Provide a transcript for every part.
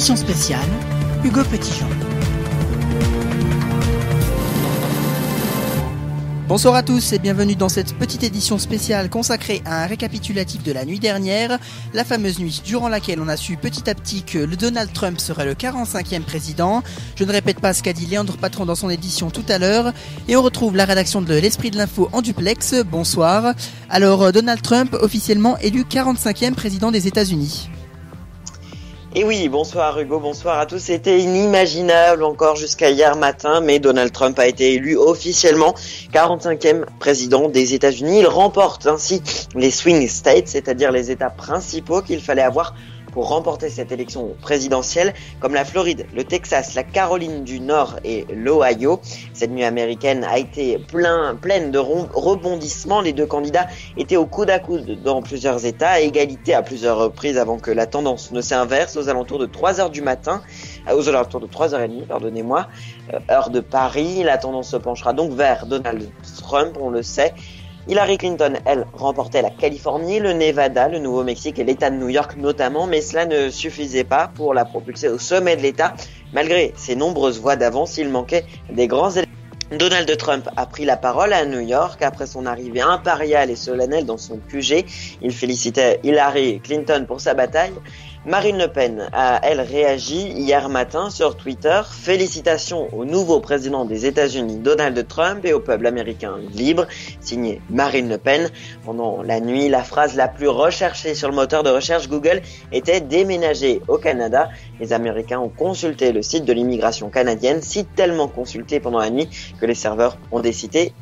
édition spéciale, Hugo Petitjean. Bonsoir à tous et bienvenue dans cette petite édition spéciale consacrée à un récapitulatif de la nuit dernière, la fameuse nuit durant laquelle on a su petit à petit que le Donald Trump serait le 45e président. Je ne répète pas ce qu'a dit Léandre Patron dans son édition tout à l'heure, et on retrouve la rédaction de l'Esprit de l'Info en duplex. Bonsoir. Alors Donald Trump officiellement élu 45e président des États-Unis. Et oui, bonsoir Hugo, bonsoir à tous. C'était inimaginable encore jusqu'à hier matin, mais Donald Trump a été élu officiellement 45e président des États-Unis. Il remporte ainsi les swing states, c'est-à-dire les États principaux qu'il fallait avoir pour remporter cette élection présidentielle, comme la Floride, le Texas, la Caroline du Nord et l'Ohio. Cette nuit américaine a été pleine de rebondissements. Les deux candidats étaient au coude à coude dans plusieurs États, à égalité à plusieurs reprises avant que la tendance ne s'inverse aux alentours de 3h du matin, aux alentours de 3h30, pardonnez-moi, heure de Paris. La tendance se penchera donc vers Donald Trump, on le sait. Hillary Clinton, elle, remportait la Californie, le Nevada, le Nouveau-Mexique et l'État de New York notamment, mais cela ne suffisait pas pour la propulser au sommet de l'État. Malgré ses nombreuses voix d'avance, il manquait des grands éléments. Donald Trump a pris la parole à New York après son arrivée impériale et solennelle dans son QG. Il félicitait Hillary Clinton pour sa bataille. Marine Le Pen a, elle, réagi hier matin sur Twitter. Félicitations au nouveau président des États-Unis, Donald Trump, et au peuple américain libre, signé Marine Le Pen. Pendant la nuit, la phrase la plus recherchée sur le moteur de recherche Google était « déménager au Canada ». Les Américains ont consulté le site de l'immigration canadienne, site tellement consulté pendant la nuit que les serveurs ont décidé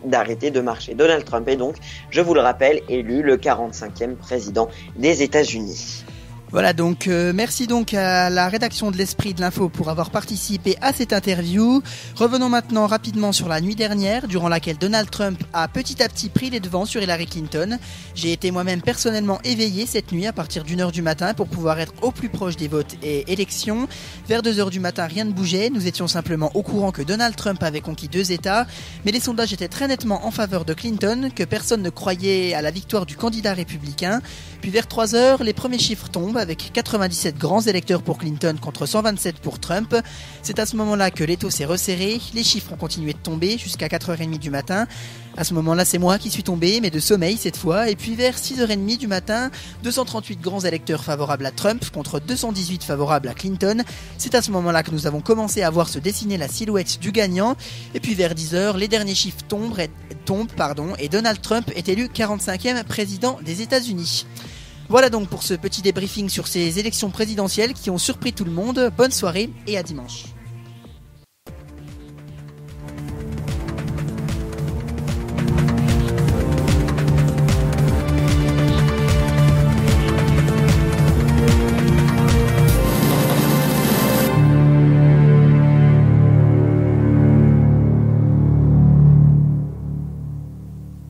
d'arrêter de marcher. Donald Trump est donc, je vous le rappelle, élu le 45e président des États-Unis. Voilà donc, merci donc à la rédaction de l'Esprit de l'Info pour avoir participé à cette interview. Revenons maintenant rapidement sur la nuit dernière, durant laquelle Donald Trump a petit à petit pris les devants sur Hillary Clinton. J'ai été moi-même personnellement éveillé cette nuit à partir d'1h du matin pour pouvoir être au plus proche des votes et élections. Vers 2h du matin, rien ne bougeait. Nous étions simplement au courant que Donald Trump avait conquis 2 États, mais les sondages étaient très nettement en faveur de Clinton, que personne ne croyait à la victoire du candidat républicain. Puis vers 3h, les premiers chiffres tombent, avec 97 grands électeurs pour Clinton contre 127 pour Trump. C'est à ce moment-là que l'étau s'est resserré, les chiffres ont continué de tomber jusqu'à 4h30 du matin. À ce moment-là, c'est moi qui suis tombé, mais de sommeil cette fois. Et puis vers 6h30 du matin, 238 grands électeurs favorables à Trump contre 218 favorables à Clinton. C'est à ce moment-là que nous avons commencé à voir se dessiner la silhouette du gagnant. Et puis vers 10h, les derniers chiffres tombent, et Donald Trump est élu 45e président des États-Unis. Voilà donc pour ce petit débriefing sur ces élections présidentielles qui ont surpris tout le monde. Bonne soirée et à dimanche.